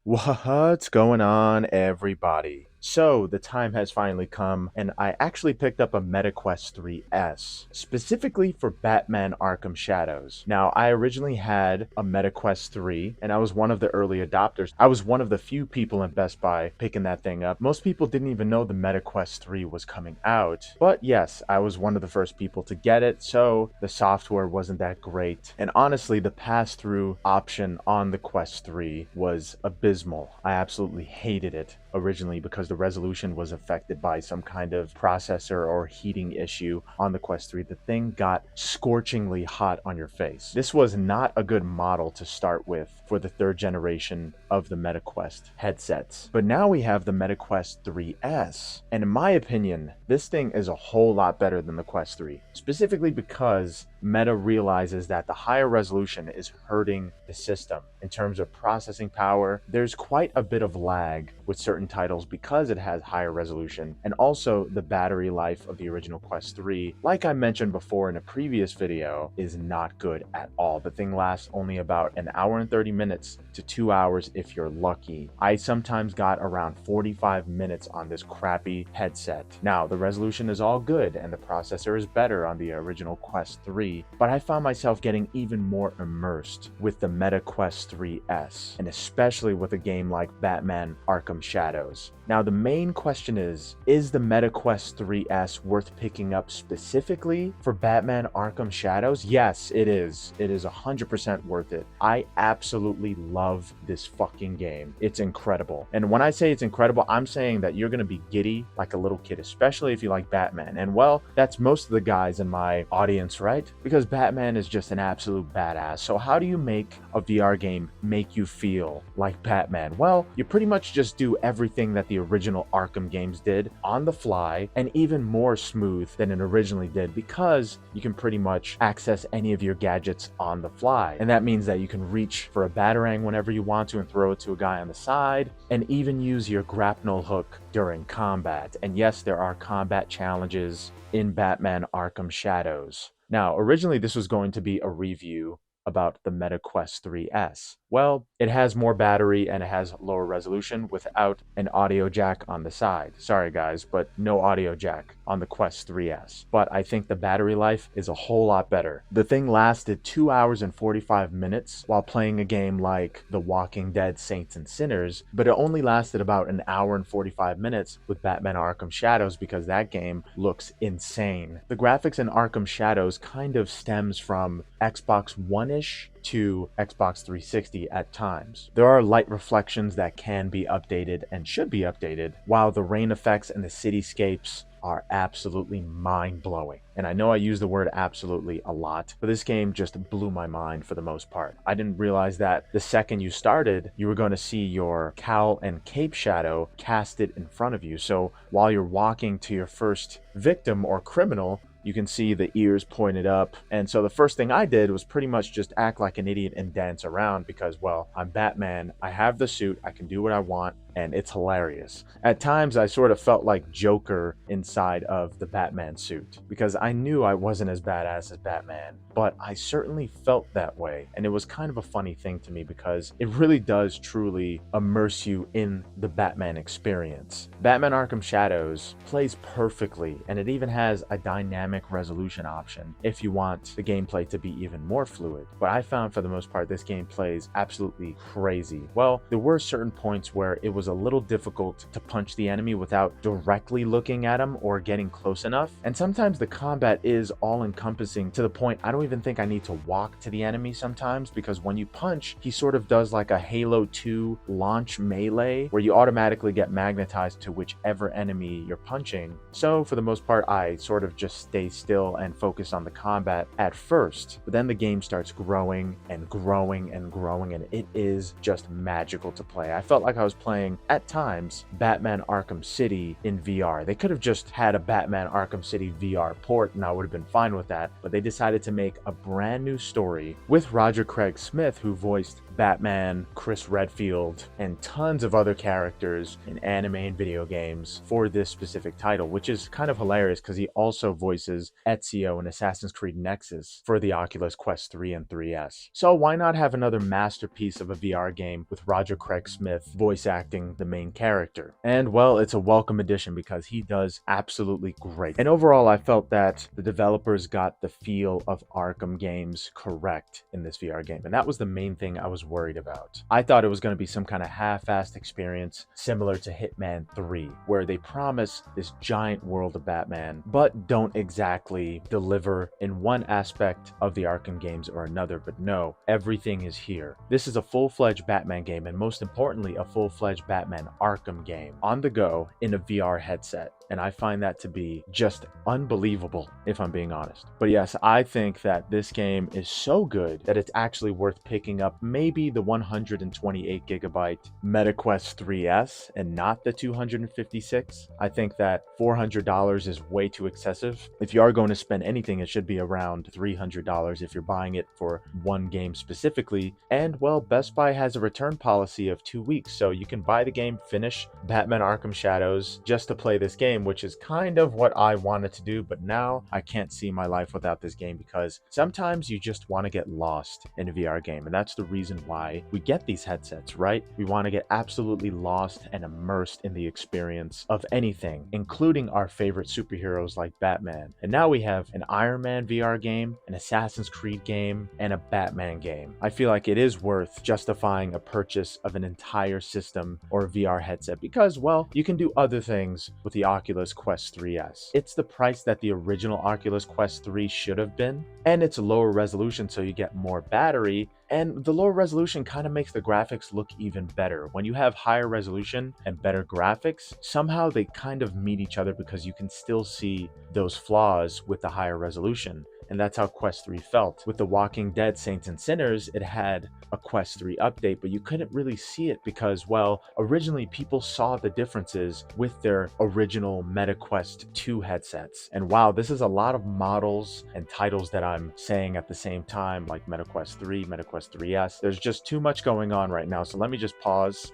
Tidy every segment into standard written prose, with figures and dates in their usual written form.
What's going on, everybody? So, the time has finally come, and I actually picked up a MetaQuest 3S, specifically for Batman Arkham Shadows. Now, I originally had a MetaQuest 3, and I was one of the early adopters. I was one of the few people in Best Buy picking that thing up. Most people didn't even know the MetaQuest 3 was coming out, but yes, I was one of the first people to get it, so the software wasn't that great. And honestly, the pass-through option on the Quest 3 was abysmal. I absolutely hated it originally because the resolution was affected by some kind of processor or heating issue on the Quest 3. The thing got scorchingly hot on your face. This was not a good model to start with for the third generation of the MetaQuest headsets. But now we have the MetaQuest 3S, and in my opinion, this thing is a whole lot better than the Quest 3, specifically because Meta realizes that the higher resolution is hurting the system. In terms of processing power, there's quite a bit of lag with certain titles because it has higher resolution, and also the battery life of the original Quest 3, like I mentioned before in a previous video, is not good at all. The thing lasts only about an hour and 30 minutes to 2 hours if you're lucky. I sometimes got around 45 minutes on this crappy headset. Now, the resolution is all good and the processor is better on the original Quest 3, but I found myself getting even more immersed with the MetaQuest 3S, and especially with a game like Batman Arkham Shadows. Now, the main question is the MetaQuest 3S worth picking up specifically for Batman Arkham Shadows? Yes, it is. It is 100% worth it. I absolutely love this fucking game. It's incredible. And when I say it's incredible, I'm saying that you're going to be giddy like a little kid, especially if you like Batman. And well, that's most of the guys in my audience, right? Because Batman is just an absolute badass. So how do you make a VR game make you feel like Batman? Well, you pretty much just do everything that the original Arkham games did on the fly, and even more smooth than it originally did, because you can pretty much access any of your gadgets on the fly. And that means that you can reach for a batarang whenever you want to and throw it to a guy on the side, and even use your grapnel hook during combat. And yes, there are combat challenges in Batman Arkham Shadows. Now, originally this was going to be a review about the MetaQuest 3S. Well, it has more battery and it has lower resolution without an audio jack on the side. Sorry guys, but no audio jack on the Quest 3S. But I think the battery life is a whole lot better. The thing lasted 2 hours and 45 minutes while playing a game like The Walking Dead Saints and Sinners, but it only lasted about an hour and 45 minutes with Batman Arkham Shadows because that game looks insane. The graphics in Arkham Shadows kind of stems from Xbox One-ish to Xbox 360 at times. There are light reflections that can be updated and should be updated, while the rain effects and the cityscapes are absolutely mind-blowing. And I know I use the word absolutely a lot, but this game just blew my mind for the most part. I didn't realize that the second you started, you were going to see your cowl and cape shadow casted in front of you. So while you're walking to your first victim or criminal, you can see the ears pointed up. And so the first thing I did was pretty much just act like an idiot and dance around because, well, I'm Batman, I have the suit, I can do what I want, and it's hilarious. At times, I sort of felt like Joker inside of the Batman suit because I knew I wasn't as badass as Batman, but I certainly felt that way. And it was kind of a funny thing to me because it really does truly immerse you in the Batman experience. Batman Arkham Shadows plays perfectly, and it even has a dynamic resolution option if you want the gameplay to be even more fluid. But I found for the most part this game plays absolutely crazy. Well, there were certain points where it was a little difficult to punch the enemy without directly looking at him or getting close enough. And sometimes the combat is all-encompassing to the point I don't even think I need to walk to the enemy sometimes, because when you punch, he sort of does like a Halo 2 launch melee where you automatically get magnetized to whichever enemy you're punching. So for the most part, I sort of just stay still and focus on the combat at first, but then the game starts growing and growing and growing, and it is just magical to play. I felt like I was playing at times Batman Arkham City in VR. They could have just had a Batman Arkham City VR port and I would have been fine with that, but they decided to make a brand new story with Roger Craig Smith, who voiced Batman, Chris Redfield, and tons of other characters in anime and video games for this specific title, which is kind of hilarious because he also voices Ezio in Assassin's Creed Nexus for the Oculus Quest 3 and 3S. So why not have another masterpiece of a VR game with Roger Craig Smith voice acting the main character? And well, it's a welcome addition because he does absolutely great. And overall, I felt that the developers got the feel of Arkham games correct in this VR game. And that was the main thing I was worried about. I thought it was going to be some kind of half-assed experience similar to Hitman 3, where they promise this giant world of Batman, but don't exactly deliver in one aspect of the Arkham games or another. But no, everything is here. This is a full-fledged Batman game, and most importantly, a full-fledged Batman Arkham game on the go in a VR headset. And I find that to be just unbelievable, if I'm being honest. But yes, I think that this game is so good that it's actually worth picking up maybe the 128 gigabyte MetaQuest 3S and not the 256. I think that $400 is way too excessive. If you are going to spend anything, it should be around $300 if you're buying it for one game specifically. And well, Best Buy has a return policy of 2 weeks, so you can buy the game, finish Batman Arkham Shadows just to play this game, which is kind of what I wanted to do, but now I can't see my life without this game because sometimes you just want to get lost in a VR game, and that's the reason why we get these headsets, right? We want to get absolutely lost and immersed in the experience of anything, including our favorite superheroes like Batman. And now we have an Iron Man VR game, an Assassin's Creed game, and a Batman game. I feel like it is worth justifying a purchase of an entire system or VR headset because, well, you can do other things with the Oculus Quest 3S. It's the price that the original Oculus Quest 3 should have been, and it's a lower resolution so you get more battery, and the lower resolution kind of makes the graphics look even better. When you have higher resolution and better graphics, somehow they kind of meet each other because you can still see those flaws with the higher resolution. And that's how Quest 3 felt. With The Walking Dead Saints and Sinners, it had a Quest 3 update, but you couldn't really see it because, well, originally people saw the differences with their original MetaQuest 2 headsets. And wow, this is a lot of models and titles that I'm saying at the same time, like MetaQuest 3, MetaQuest 3S. There's just too much going on right now, so let me just pause.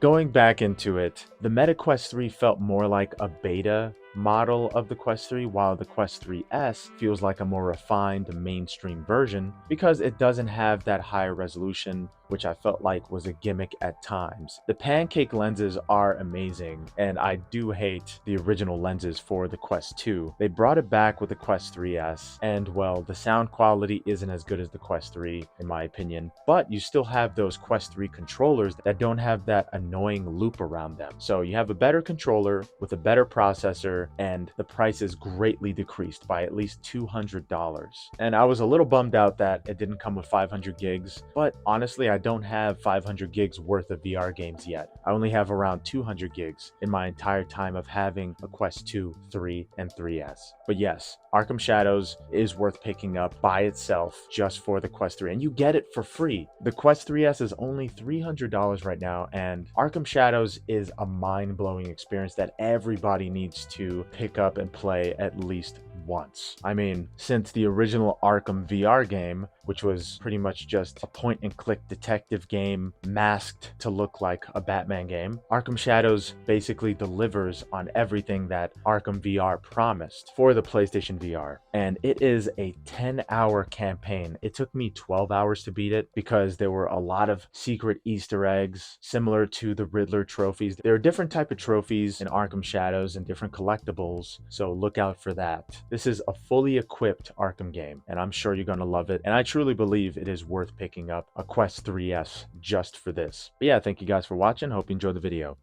Going back into it, the MetaQuest 3 felt more like a beta model of the Quest 3, while the Quest 3S feels like a more refined mainstream version because it doesn't have that higher resolution, which I felt like was a gimmick at times. The pancake lenses are amazing, and I do hate the original lenses for the Quest 2. They brought it back with the Quest 3S, and well, the sound quality isn't as good as the Quest 3 in my opinion, but you still have those Quest 3 controllers that don't have that annoying loop around them. So you have a better controller with a better processor, and the price is greatly decreased by at least $200. And I was a little bummed out that it didn't come with 500 gigs, but honestly, I don't have 500 gigs worth of VR games yet. I only have around 200 gigs in my entire time of having a Quest 2, 3, and 3S. But yes, Arkham Shadows is worth picking up by itself just for the Quest 3, and you get it for free. The Quest 3S is only $300 right now, and Arkham Shadows is a mind-blowing experience that everybody needs to pick up and play at least once. I mean, since the original Arkham VR game, which was pretty much just a point-and-click detective game masked to look like a Batman game, Arkham Shadows basically delivers on everything that Arkham VR promised for the PlayStation VR. And it is a 10-hour campaign. It took me 12 hours to beat it because there were a lot of secret Easter eggs similar to the Riddler trophies. There are different type of trophies in Arkham Shadows and different collectibles, so look out for that. This is a fully equipped Arkham game, and I'm sure you're going to love it. And I truly believe it is worth picking up a Quest 3S just for this. But yeah, thank you guys for watching. Hope you enjoyed the video.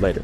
Later.